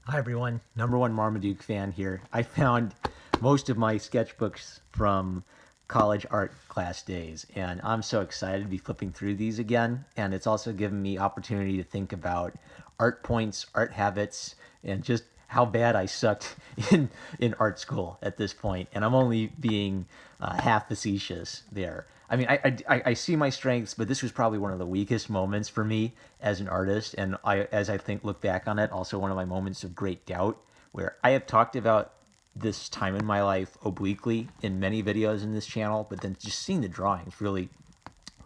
Hi everyone, number one Marmaduke fan here. I found most of my sketchbooks from college art class days, and I'm so excited to be flipping through these again. And it's also given me opportunity to think about art points, art habits, and just how bad I sucked in art school at this point. And I'm only being half facetious there. I mean, I see my strengths, but this was probably one of the weakest moments for me as an artist. And as I think look back on it, also one of my moments of great doubt, where I have talked about this time in my life obliquely in many videos in this channel, but then just seeing the drawings really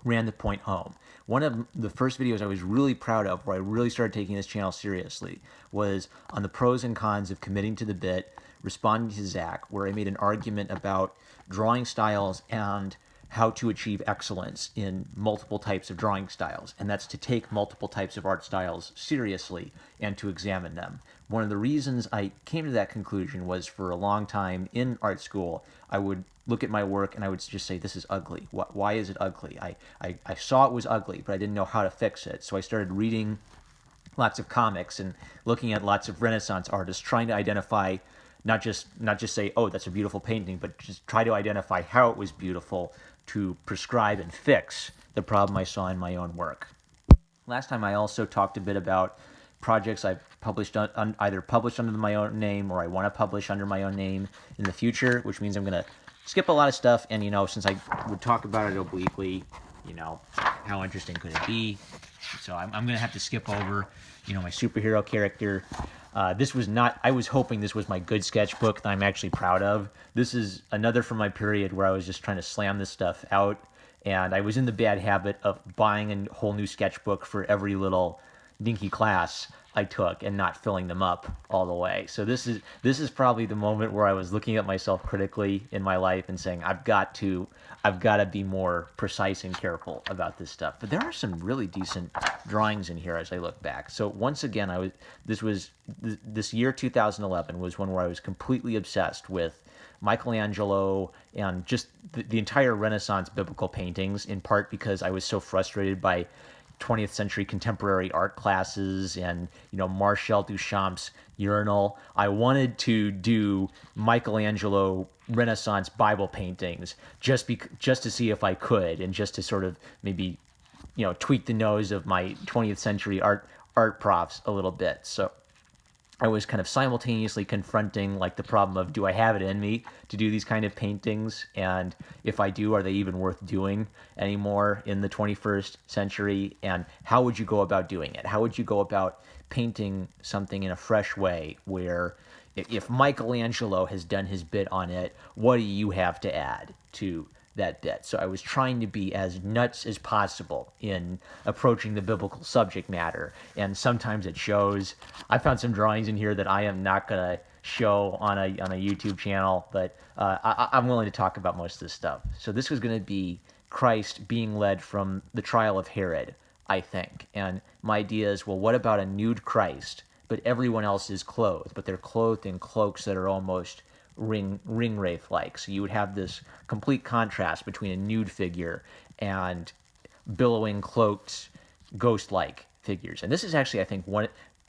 ran the point home. One of the first videos I was really proud of, where I really started taking this channel seriously, was on the pros and cons of committing to the bit, responding to Zach, where I made an argument about drawing styles and how to achieve excellence in multiple types of drawing styles. And that's to take multiple types of art styles seriously and to examine them. One of the reasons I came to that conclusion was for a long time in art school, I would look at my work and I would just say, this is ugly. Why is it ugly? I saw it was ugly, but I didn't know how to fix it. So I started reading lots of comics and looking at lots of Renaissance artists, trying to identify, not just say, oh, that's a beautiful painting, but just try to identify how it was beautiful to prescribe and fix the problem I saw in my own work. Last time I also talked a bit about projects I've published either published under my own name or I want to publish under my own name in the future, which means I'm going to skip a lot of stuff. And, since I would talk about it obliquely, how interesting could it be? So I'm going to have to skip over, my superhero character. This was not, I was hoping this was my good sketchbook that I'm actually proud of. This is another from my period where I was just trying to slam this stuff out. And I was in the bad habit of buying a whole new sketchbook for every little dinky class I took and not filling them up all the way. So this is probably the moment where I was looking at myself critically in my life and saying, I've got to be more precise and careful about this stuff. But there are some really decent drawings in here as I look back. So once again, this year 2011 was one where I was completely obsessed with Michelangelo and just the entire Renaissance biblical paintings, in part because I was so frustrated by 20th century contemporary art classes and Marcel Duchamp's urinal. I wanted to do Michelangelo Renaissance Bible paintings just to see if I could, and just to sort of maybe tweak the nose of my 20th century art profs a little bit. So I was kind of simultaneously confronting the problem of, do I have it in me to do these kind of paintings? And if I do, are they even worth doing anymore in the 21st century? And how would you go about doing it? How would you go about painting something in a fresh way where if Michelangelo has done his bit on it, what do you have to add to that bit? So I was trying to be as nuts as possible in approaching the biblical subject matter, and sometimes it shows. I found some drawings in here that I am not going to show on a YouTube channel, but I'm willing to talk about most of this stuff. So this was going to be Christ being led from the trial of Herod, I think. And my idea is, well, what about a nude Christ? But everyone else is clothed, but they're clothed in cloaks that are almost ring wraith like. So you would have this complete contrast between a nude figure and billowing cloaked ghost like figures. And this is actually, I think, one.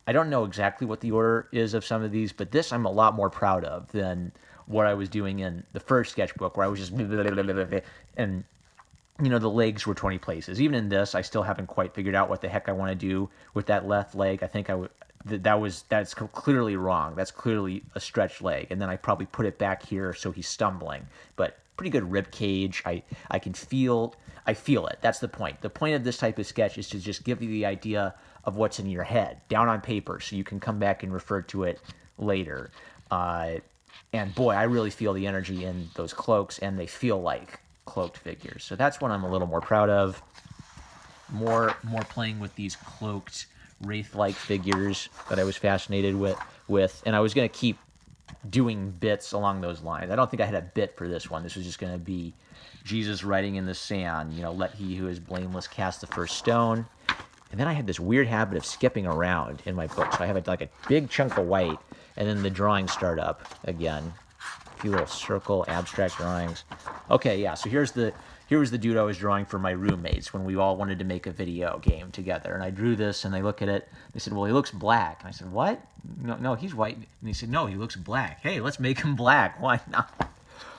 I don't know exactly what the order is of some of these, but this I'm a lot more proud of than what I was doing in the first sketchbook, where I was just and the legs were 20 places. Even in this, I still haven't quite figured out what the heck I want to do with that left leg. I think that's clearly wrong. That's clearly a stretched leg. And then I probably put it back here so he's stumbling. But pretty good rib cage. I feel it. That's the point. The point of this type of sketch is to just give you the idea of what's in your head down on paper, so you can come back and refer to it later. And boy, I really feel the energy in those cloaks, and they feel like cloaked figures. So that's what I'm a little more proud of. More playing with these cloaked wraith-like figures that I was fascinated with. And I was going to keep doing bits along those lines. I don't think I had a bit for this one. This was just going to be Jesus writing in the sand, let he who is blameless cast the first stone. And then I had this weird habit of skipping around in my book. So I have a big chunk of white, and then the drawings start up again. A few little circle abstract drawings. Okay, yeah, so here's the here was the dude I was drawing for my roommates when we all wanted to make a video game together. And I drew this, and they look at it. They said, well, he looks black. And I said, what? No, he's white. And they said, no, he looks black. Hey, let's make him black. Why not?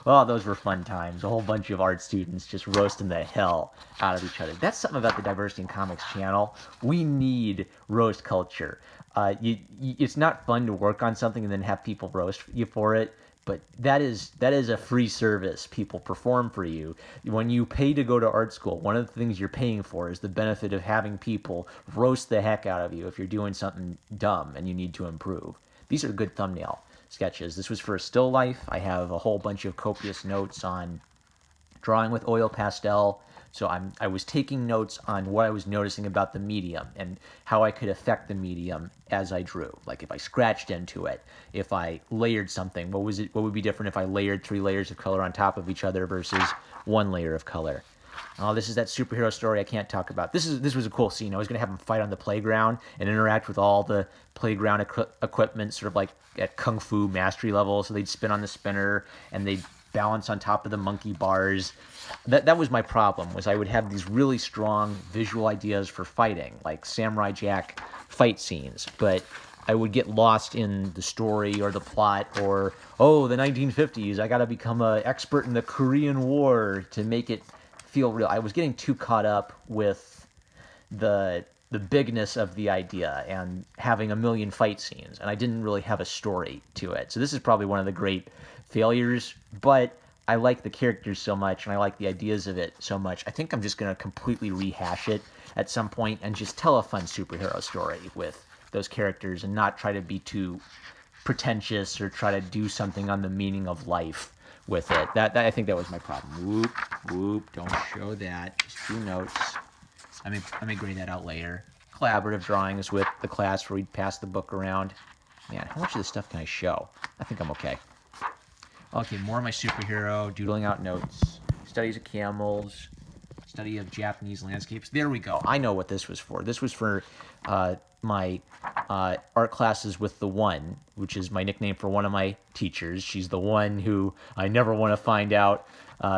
Oh, those were fun times. A whole bunch of art students just roasting the hell out of each other. That's something about the Diversity in Comics channel. We need roast culture. It's not fun to work on something and then have people roast you for it. But that is a free service people perform for you. When you pay to go to art school, one of the things you're paying for is the benefit of having people roast the heck out of you if you're doing something dumb and you need to improve. These are good thumbnail sketches. This was for a still life. I have a whole bunch of copious notes on drawing with oil pastel. So I was taking notes on what I was noticing about the medium and how I could affect the medium as I drew. Like if I scratched into it, if I layered something, what would be different if I layered 3 layers of color on top of each other versus 1 layer of color. Oh, this is that superhero story I can't talk about. This was a cool scene. I was going to have them fight on the playground and interact with all the playground equipment, sort of like at kung fu mastery level. So they'd spin on the spinner and they'd balance on top of the monkey bars. That was my problem, was I would have these really strong visual ideas for fighting, like Samurai Jack fight scenes, but I would get lost in the story or the plot or, oh, the 1950s, I got to become an expert in the Korean War to make it feel real. I was getting too caught up with the bigness of the idea and having a million fight scenes, and I didn't really have a story to it. So this is probably one of the great failures, but I like the characters so much and I like the ideas of it so much. I think I'm just going to completely rehash it at some point and just tell a fun superhero story with those characters and not try to be too pretentious or try to do something on the meaning of life with it. That I think that was my problem. Whoop, don't show that. Just 2 notes. I may grade that out later. Collaborative drawings with the class where we'd pass the book around. Man, how much of this stuff can I show? I think I'm okay. Okay, more of my superhero, doodling out notes, studies of camels, study of Japanese landscapes. There we go. I know what this was for. This was for my art classes with the One, which is my nickname for one of my teachers. She's the one who I never want to find out,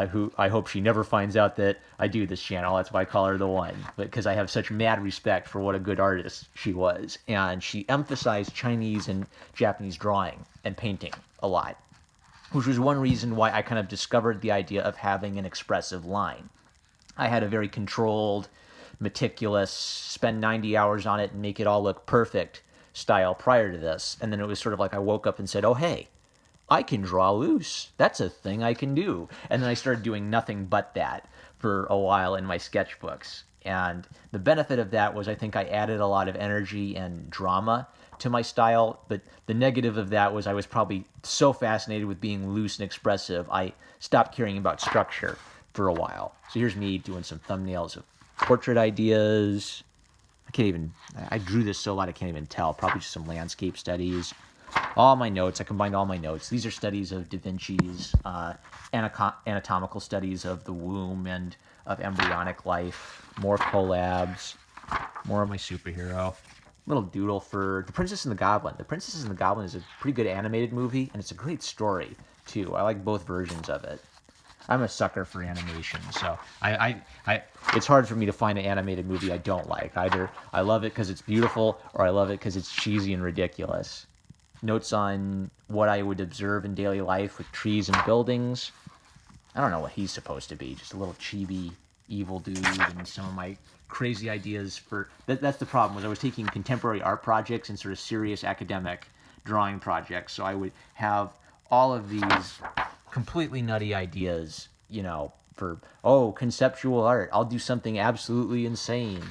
who I hope she never finds out that I do this channel. That's why I call her the One, because I have such mad respect for what a good artist she was. And she emphasized Chinese and Japanese drawing and painting a lot, which was one reason why I kind of discovered the idea of having an expressive line. I had a very controlled, meticulous, spend 90 hours on it and make it all look perfect style prior to this. And then it was sort of like I woke up and said, oh, hey, I can draw loose. That's a thing I can do. And then I started doing nothing but that for a while in my sketchbooks. And the benefit of that was I think I added a lot of energy and drama to my style, but the negative of that was I was probably so fascinated with being loose and expressive, I stopped caring about structure for a while. So here's me doing some thumbnails of portrait ideas. I drew this so light I can't even tell. Probably just some landscape studies. All my notes, I combined all my notes. These are studies of Da Vinci's anatomical studies of the womb and of embryonic life. More collabs, more of my superhero. Little doodle for The Princess and the Goblin. The Princess and the Goblin is a pretty good animated movie, and it's a great story, too. I like both versions of it. I'm a sucker for animation, so it's hard for me to find an animated movie I don't like. Either I love it because it's beautiful, or I love it because it's cheesy and ridiculous. Notes on what I would observe in daily life with trees and buildings. I don't know what he's supposed to be, just a little chibi evil dude, and some of my crazy ideas for... That's the problem, was I was taking contemporary art projects and sort of serious academic drawing projects, so I would have all of these completely nutty ideas, for, conceptual art. I'll do something absolutely insane.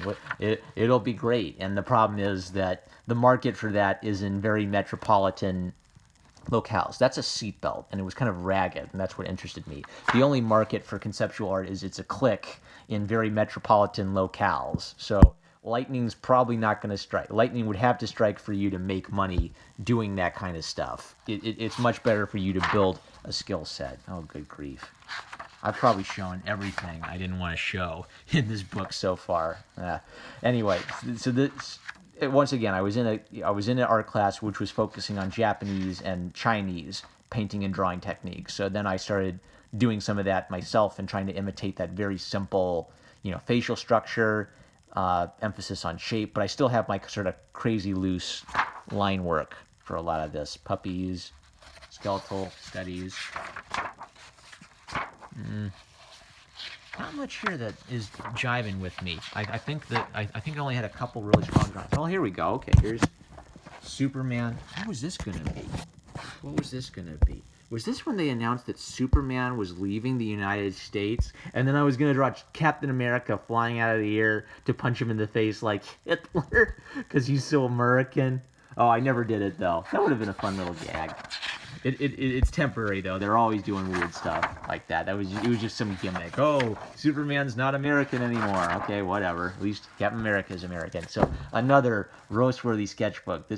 It'll be great. And the problem is that the market for that is in very metropolitan locales. That's a seatbelt, and it was kind of ragged, and that's what interested me. The only market for conceptual art is it's a click in very metropolitan locales. So lightning's probably not going to strike. Lightning would have to strike for you to make money doing that kind of stuff. It's much better for you to build a skill set. Oh, good grief. I've probably shown everything I didn't want to show in this book so far. Anyway, so this... Once again, I was in an art class which was focusing on Japanese and Chinese painting and drawing techniques. So then I started doing some of that myself and trying to imitate that very simple, facial structure, emphasis on shape, but I still have my sort of crazy loose line work for a lot of this. Puppies, skeletal studies. Not much here that is jiving with me. I think I only had a couple really strong drawings. Oh, here we go. Okay, here's Superman. What was this gonna be? What was this gonna be? Was this when they announced that Superman was leaving the United States? And then I was gonna draw Captain America flying out of the air to punch him in the face like Hitler because he's so American. Oh, I never did it though. That would have been a fun little gag. It's temporary though. They're always doing weird stuff like that. It was just some gimmick. Oh, Superman's not American anymore. Okay, whatever. At least Captain America is American. So another roast-worthy sketchbook.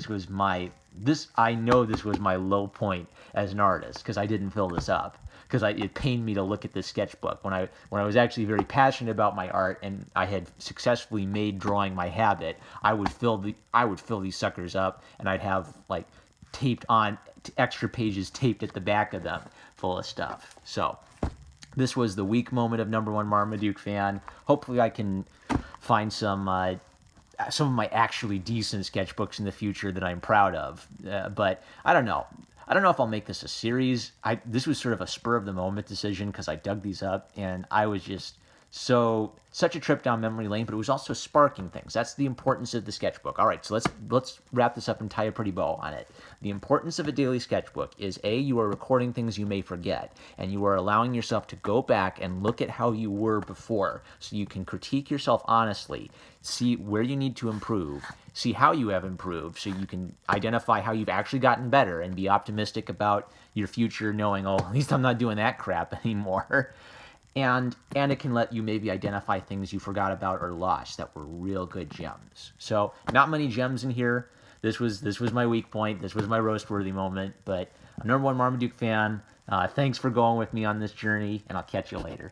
I know this was my low point as an artist because I didn't fill this up. Because it pained me to look at this sketchbook when I was actually very passionate about my art and I had successfully made drawing my habit. I would fill these suckers up and I'd have like taped on extra pages taped at the back of them full of stuff. So this was the weak moment of #1 Marmaduke fan. Hopefully I can find some of my actually decent sketchbooks in the future that I'm proud of. But I don't know. I don't know if I'll make this a series. This was sort of a spur of the moment decision because I dug these up and I was just such a trip down memory lane, but it was also sparking things. That's the importance of the sketchbook. All right, so let's wrap this up and tie a pretty bow on it. The importance of a daily sketchbook is you are recording things you may forget, and you are allowing yourself to go back and look at how you were before, so you can critique yourself honestly, see where you need to improve, see how you have improved, so you can identify how you've actually gotten better and be optimistic about your future, knowing, oh, at least I'm not doing that crap anymore. And it can let you maybe identify things you forgot about or lost that were real good gems. So not many gems in here. This was my weak point. This was my roast-worthy moment. But I'm #1 Marmaduke fan. Thanks for going with me on this journey, and I'll catch you later.